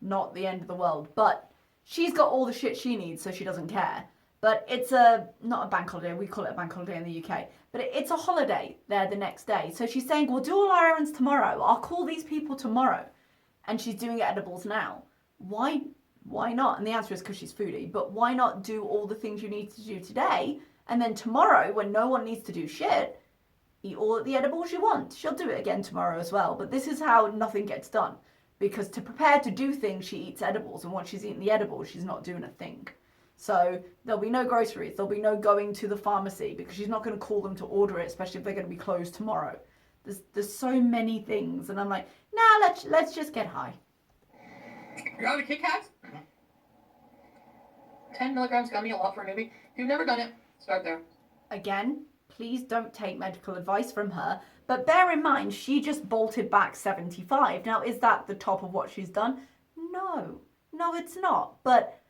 Not the end of the world, but she's got all the shit she needs, so she doesn't care. But it's not a bank holiday. We call it a bank holiday in the UK, but it's a holiday there the next day. So she's saying, we'll do all our errands tomorrow. I'll call these people tomorrow, and she's doing edibles now. Why not? And the answer is because she's foodie. But why not do all the things you need to do today, and then tomorrow, when no one needs to do shit, eat all the edibles you want. She'll do it again tomorrow as well. But this is how nothing gets done. Because to prepare to do things, she eats edibles. And once she's eaten the edibles, she's not doing a thing. So there'll be no groceries. There'll be no going to the pharmacy because she's not going to call them to order it, especially if they're going to be closed tomorrow. There's so many things. And I'm like, nah, let's just get high. You're out of Kit Kats? 10 milligrams gummy, a lot for a newbie. If you've never done it, start there. Again, please don't take medical advice from her. But bear in mind, she just bolted back 75. Now, is that the top of what she's done? No, it's not. But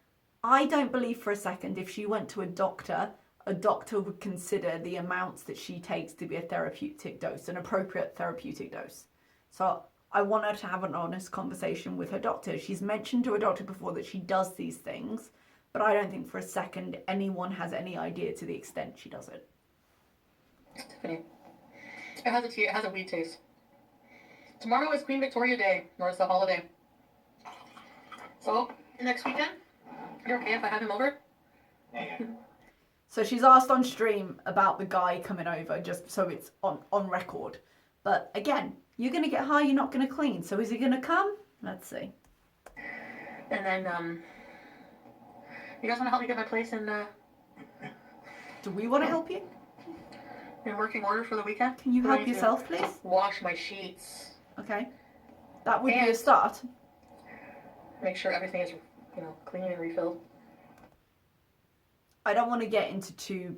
I don't believe for a second if she went to a doctor would consider the amounts that she takes to be a therapeutic dose, an appropriate therapeutic dose. So I want her to have an honest conversation with her doctor. She's mentioned to a doctor before that she does these things, but I don't think for a second anyone has any idea to the extent she does it. Tiffany. It has a weed taste. Tomorrow is Queen Victoria Day, or it's a holiday. So, next weekend, you're okay if I have him over? Yeah. So she's asked on stream about the guy coming over, just so it's on record. But again, you're going to get high, you're not going to clean. So is he going to come? Let's see. And then, You guys want to help me get my place Do we want to help you? in working order for the weekend? Can you What do I help need to yourself, please? Wash my sheets. Okay. That would be a And- start. Make sure everything is, clean and refilled. I don't want to get into too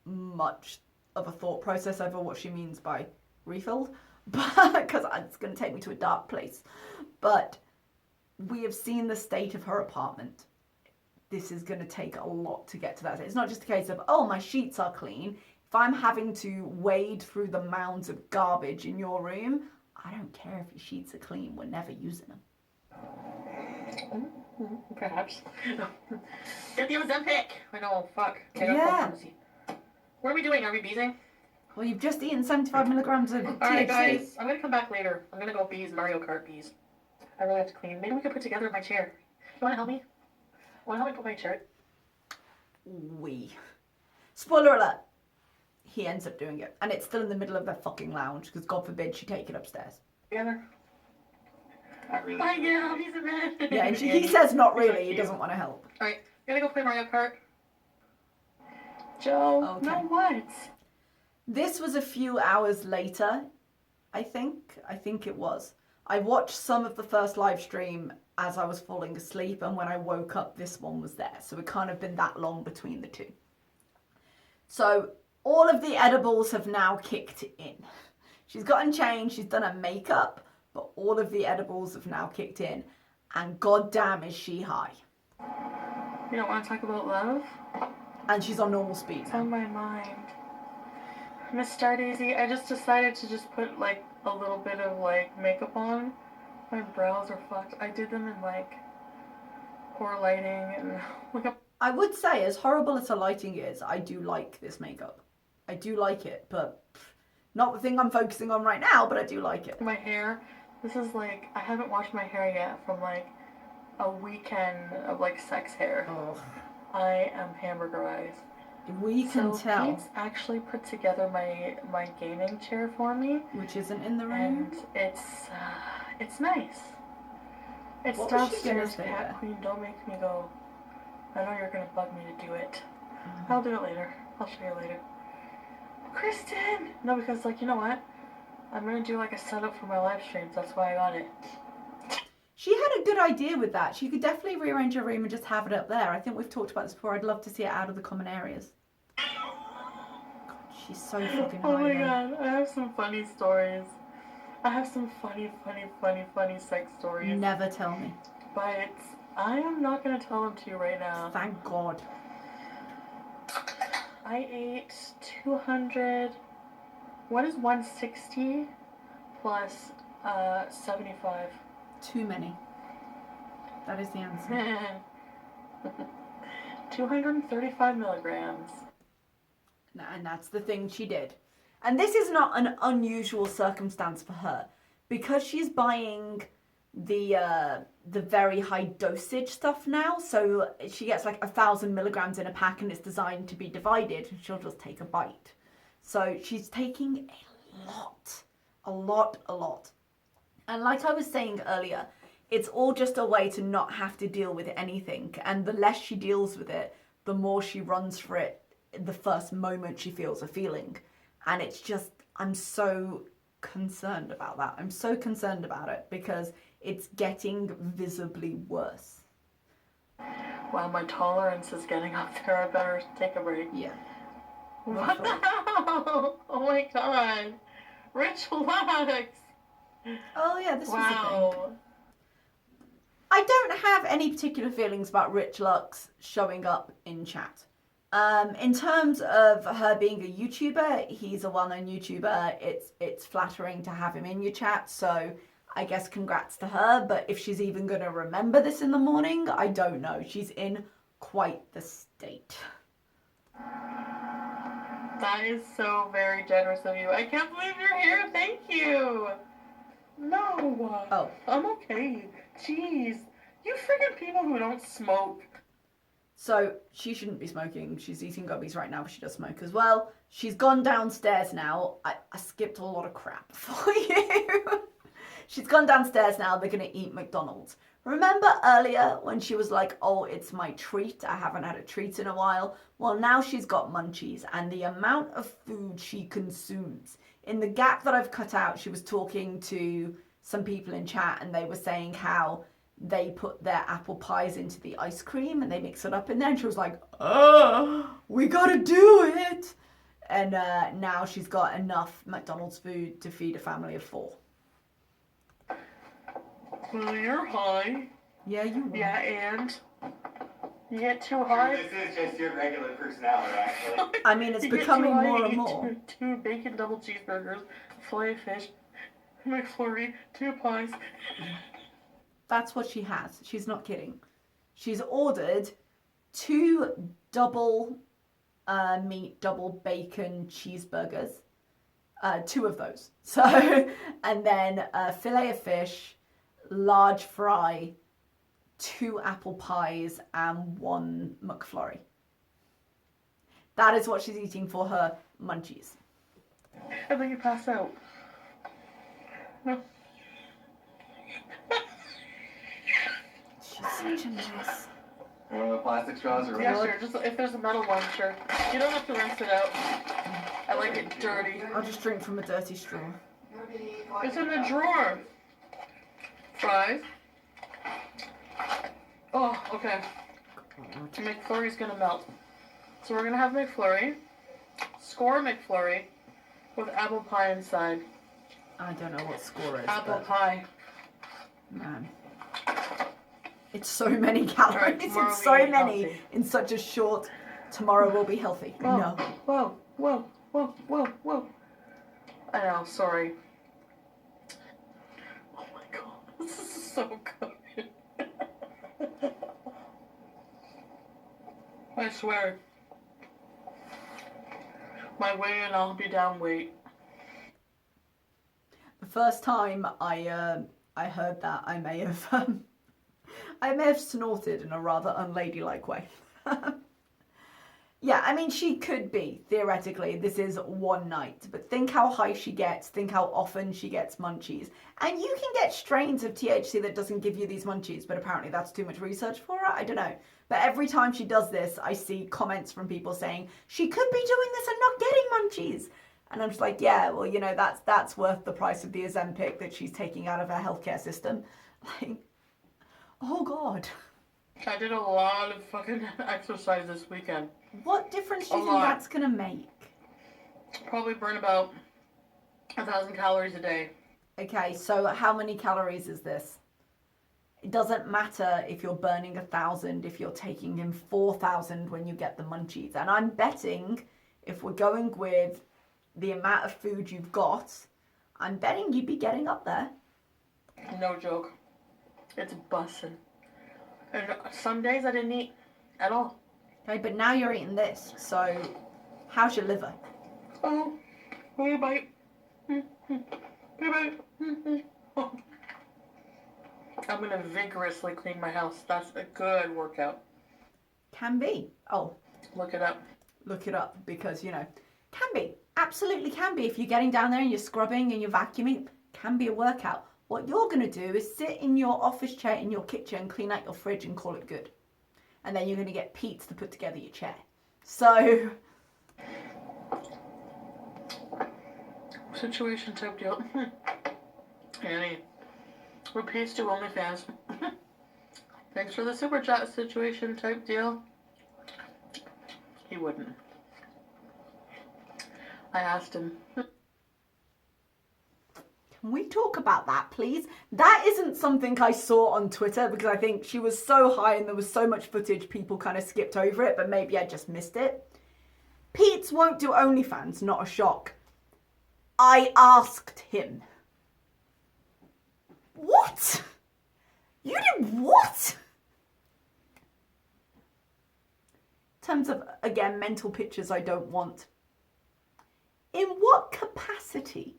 much of a thought process over what she means by refilled, because it's going to take me to a dark place. But we have seen the state of her apartment. This is going to take a lot to get to that. It's not just a case of, oh, my sheets are clean. If I'm having to wade through the mounds of garbage in your room, I don't care if your sheets are clean. We're never using them. Perhaps. Get the Ozempic! I know, fuck. I gotta Yeah. call pharmacy. What are we doing? Are we beezing? Well, you've just eaten 75 milligrams of THC. Alright, guys. I'm gonna come back later. I'm gonna go bees, Mario Kart bees. I really have to clean. Maybe we could put together my chair. You wanna help me? Wanna help me put my chair? Spoiler alert. He ends up doing it. And it's still in the middle of their fucking lounge, because God forbid she take it upstairs. Together? Not really. Bye, yeah, he's a man. Yeah, and he says not He's so really. He cute. doesn't want to help. Alright, gonna go play Mario Kart. Joe, Okay. no what? This was a few hours later, I think. I think it was. I watched some of the first live stream as I was falling asleep, and when I woke up, this one was there. So it can't have been that long between the two. So all of the edibles have now kicked in. She's gotten changed, she's done her makeup, but all of the edibles have now kicked in. And goddamn is she high. You don't wanna talk about love? And she's on normal speed. It's on my mind. Miss Stardaisy, I just decided to just put like a little bit of like makeup on. My brows are fucked. I did them in like poor lighting and look up. I would say, as horrible as her lighting is, I do like this makeup. I do like it, but not the thing I'm focusing on right now, but I do like it. My hair. This is like, I haven't washed my hair yet from like a weekend of like sex hair. Oh, I am hamburger eyes. we can So tell, Pete's actually put together my gaming chair for me, which isn't in the room. and it's nice. It's What was she gonna downstairs, say Cat there? Queen. Don't make me go. I know you're gonna bug me to do it. I'll do it later. I'll show you later. Kristen! No, because like, you know what? I'm gonna do like a setup for my live streams. That's why I got it. She had a good idea with that. She could definitely rearrange her room and just have it up there. I think we've talked about this before. I'd love to see it out of the common areas. God, she's so fucking high. Oh my though. god, I have some funny stories. I have some funny sex stories. Never tell me. But I am not gonna tell them to you right now. Thank God. I ate 200. What is 160 plus 75? Too many. That is the answer. 235 milligrams. And that's the thing she did. And this is not an unusual circumstance for her, because she's buying the very high dosage stuff now. So she gets like 1,000 milligrams in a pack, and it's designed to be divided. And she'll just take a bite. So she's taking a lot. And like I was saying earlier, it's all just a way to not have to deal with anything. And the less she deals with it, the more she runs for it the first moment she feels a feeling. And it's just, I'm so concerned about that. I'm so concerned about it because it's getting visibly worse. Wow, my tolerance is getting up there. I better take a break. Yeah. What the hell? Oh my god. Rich Lux. Oh yeah, this was a thing. Wow. I don't have any particular feelings about Rich Lux showing up in chat. In terms of her being a YouTuber, he's a well-known YouTuber. It's flattering to have him in your chat, so I guess congrats to her. But if she's even going to remember this in the morning, I don't know. She's in quite the state. That is so very generous of you. I can't believe you're here. Thank you. No. Oh. I'm okay. Jeez. You freaking people who don't smoke. So she shouldn't be smoking. She's eating gummies right now, but she does smoke as well. She's gone downstairs now. I skipped a lot of crap for you. She's gone downstairs now. They're going to eat McDonald's. Remember earlier when she was like, oh, it's my treat. I haven't had a treat in a while. Well, now she's got munchies, and the amount of food she consumes. In the gap that I've cut out, she was talking to some people in chat, and they were saying how they put their apple pies into the ice cream and they mix it up in there. And she was like, oh, we gotta do it. And now she's got enough McDonald's food to feed a family of 4. Well, you're high. Yeah, you will. Yeah, and you get too high. This is just your regular personality, actually. I mean, it's You get becoming too high, more you and eat more. Two bacon double cheeseburgers, filet of fish, McFlurry, 2 pies. That's what she has. She's not kidding. She's ordered 2 double meat, double bacon cheeseburgers. 2 of those. So, and then a fillet of fish, large fry, 2 apple pies, and 1 McFlurry. That is what she's eating for her munchies. And then you pass out. No. She's such a mess. Plastic straws are Yeah, sure. Just if there's a metal one, sure. You don't have to rinse it out. I like it dirty. I'll just drink from a dirty straw. It's in the drawer. Fries. Oh, okay. McFlurry's gonna melt. So we're gonna have McFlurry. Score McFlurry with apple pie inside. I don't know what score is. Apple but pie. man. It's so many calories. Alright, tomorrow It's so we eat many healthy. in such a short. Tomorrow will be healthy. Whoa, No. Whoa, whoa, whoa, whoa, whoa. I know, sorry. Oh my god, this is so good. I swear. My way and I'll be down weight. The first time I heard that, I may have snorted in a rather unladylike way. Yeah, I mean, she could be, theoretically. This is one night. But think how high she gets. Think how often she gets munchies. And you can get strains of THC that doesn't give you these munchies, but apparently that's too much research for her. I don't know. But every time she does this, I see comments from people saying, she could be doing this and not getting munchies. And I'm just like, yeah, well, you know, that's worth the price of the Ozempic that she's taking out of her healthcare system. Like, oh, God. I did a lot of fucking exercise this weekend. What difference do you A think lot. that's going to make? Probably burn about 1,000 calories a day. Okay, so how many calories is this? It doesn't matter if you're burning 1,000, if you're taking in 4,000 when you get the munchies. And I'm betting if we're going with the amount of food you've got, I'm betting you'd be getting up there. No joke. It's bussin'. And some days I didn't eat at all. Okay, but now you're eating this, so how's your liver? Oh, wait a bite. Wait a bite. Oh. I'm gonna vigorously clean my house. That's a good workout. Can be. Oh, Look it up. look it up because, you know, can be. Absolutely can be. If you're getting down there and you're scrubbing and you're vacuuming, can be a workout. What you're going to do is sit in your office chair in your kitchen, clean out your fridge and call it good. And then you're going to get Pete to put together your chair. So... Situation type deal. Annie. Repeats to OnlyFans. Thanks for the super chat situation type deal. He wouldn't. I asked him. Can we talk about that, please? That isn't something I saw on Twitter because I think she was so high and there was so much footage people kind of skipped over it, but maybe I just missed it. Pete's won't do OnlyFans, not a shock. I asked him. What? You did what? In terms of, again, mental pictures I don't want. In what capacity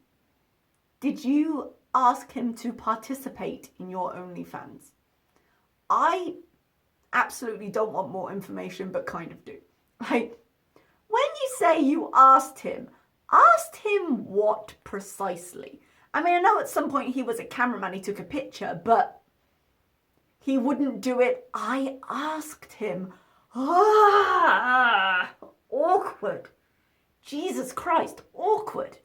did you ask him to participate in your OnlyFans? I absolutely don't want more information, but kind of do. Like, when you say you asked him what precisely? I mean, I know at some point he was a cameraman, he took a picture, but He wouldn't do it. I asked him. Ah, awkward. Jesus Christ, awkward.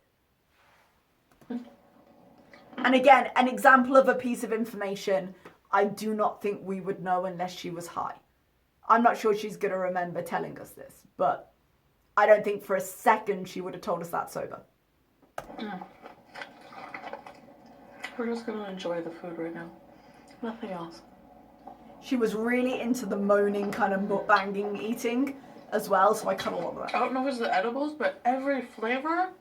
And again, an example of a piece of information I do not think we would know unless she was high. I'm not sure she's going to remember telling us this, but I don't think for a second she would have told us that sober. We're just going to enjoy the food right now. Nothing else. She was really into the moaning kind of mukbanging eating as well, so I cut all of that. I don't know if it's the edibles, but every flavor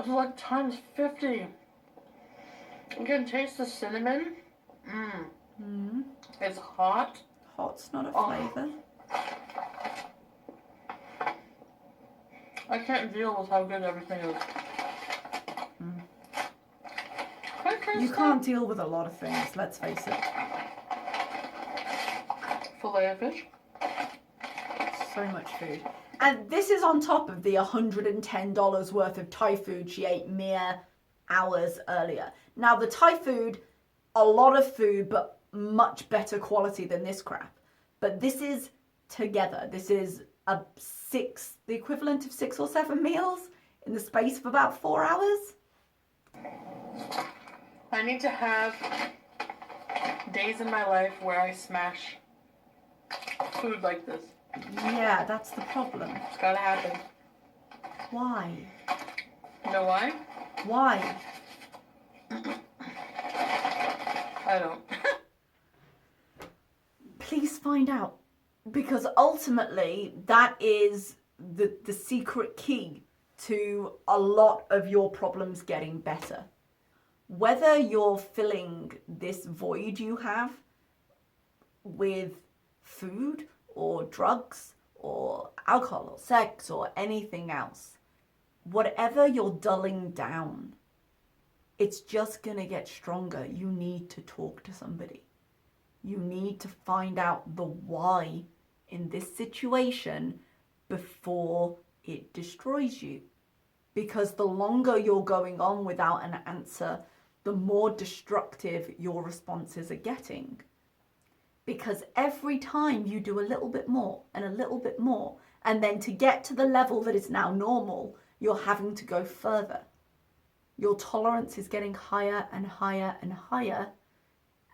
is like times 50. You can taste the cinnamon. It's hot. Hot's not a flavour. I can't deal with how good everything is. You can't deal with a lot of things, let's face it. Filet of fish. So much food. And this is on top of the $110 worth of Thai food she ate mere hours earlier. Now, the Thai food, a lot of food, but much better quality than this crap. But this is together. This is the equivalent of 6 or 7 meals in the space of about 4 hours. I need to have days in my life where I smash food like this. Yeah, that's the problem. It's gotta happen. Why? You know why? Why? I don't. Please find out. Because ultimately, that is the secret key to a lot of your problems getting better. Whether you're filling this void you have with food or drugs or alcohol or sex or anything else, whatever you're dulling down, it's just going to get stronger. You need to talk to somebody. You need to find out the why in this situation before it destroys you. Because the longer you're going on without an answer, the more destructive your responses are getting. Because every time you do a little bit more and a little bit more, and then to get to the level that is now normal, you're having to go further. Your tolerance is getting higher and higher and higher.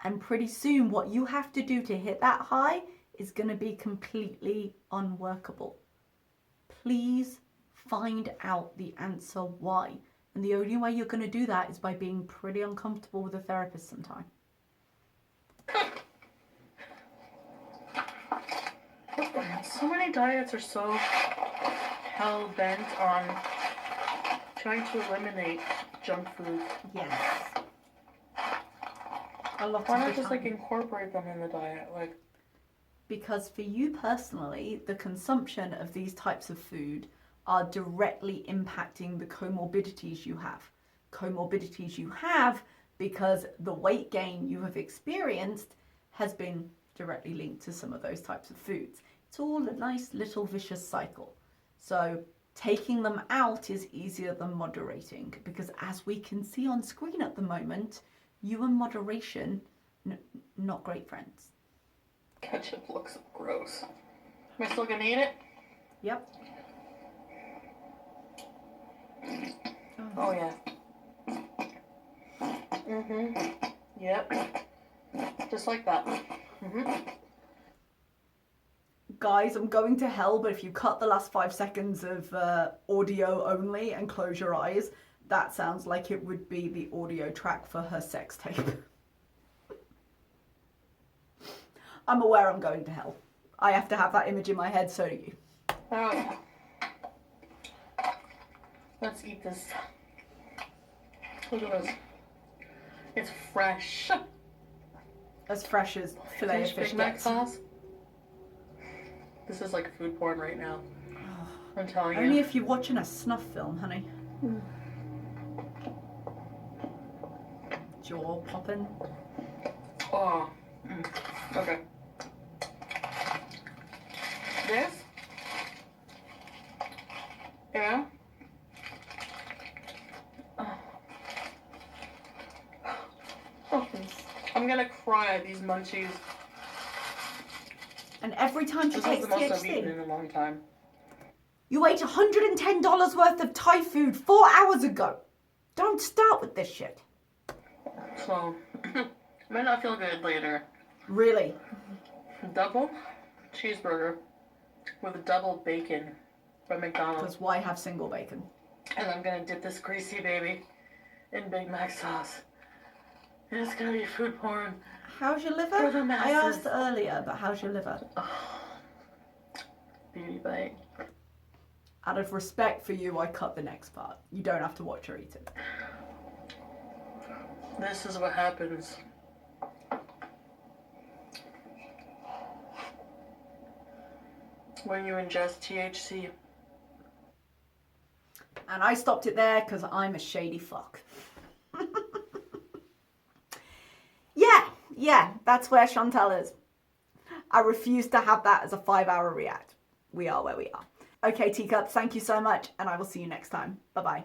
And pretty soon what you have to do to hit that high is going to be completely unworkable. Please find out the answer why. And the only way you're going to do that is by being pretty uncomfortable with a therapist sometime. So many diets are so hell-bent on trying to eliminate junk food. Yes. A lot Why of not the just time. like incorporate them in the diet? Like, Because for you personally, the consumption of these types of food are directly impacting the comorbidities you have. Comorbidities you have because the weight gain you have experienced has been directly linked to some of those types of foods. It's all a nice little vicious cycle. So taking them out is easier than moderating, because as we can see on screen at the moment, you and moderation, not great friends. ketchup looks gross. Am I still gonna eat it? Yep. Oh yeah. Yep. Just like that. Guys, I'm going to hell, but if you cut the last 5 seconds of audio only and close your eyes, that sounds like it would be the audio track for her sex tape. I'm aware I'm going to hell. I have to have that image in my head, so do you. Oh yeah. Let's eat this. Look at this. It's fresh. As fresh as filet of fish Big Mac gets. sauce. This is like food porn right now. I'm telling Only you. if you're watching a snuff film, honey. Jaw popping. Oh. Okay. This. Yeah. Oh, I'm I'm gonna cry at these munchies. And every time she This takes is the most I've eaten THC. in a long time. You ate $110 worth of Thai food 4 hours ago. Don't start with this shit. So, may not feel good later. Really? Double cheeseburger with double bacon from McDonald's. Because why have single bacon? And I'm gonna dip this greasy baby in Big Mac sauce. And it's gonna be food porn. How's your liver? For the I masses. asked earlier, but how's your liver? Beauty bite. Out of respect for you, I cut the next part. You don't have to watch her eat it. This is what happens when you ingest THC. And I stopped it there because I'm a shady fuck. Yeah, that's where Chantal is. I refuse to have that as a 5-hour react. We are where we are. Okay, teacups, thank you so much, and I will see you next time. Bye-bye.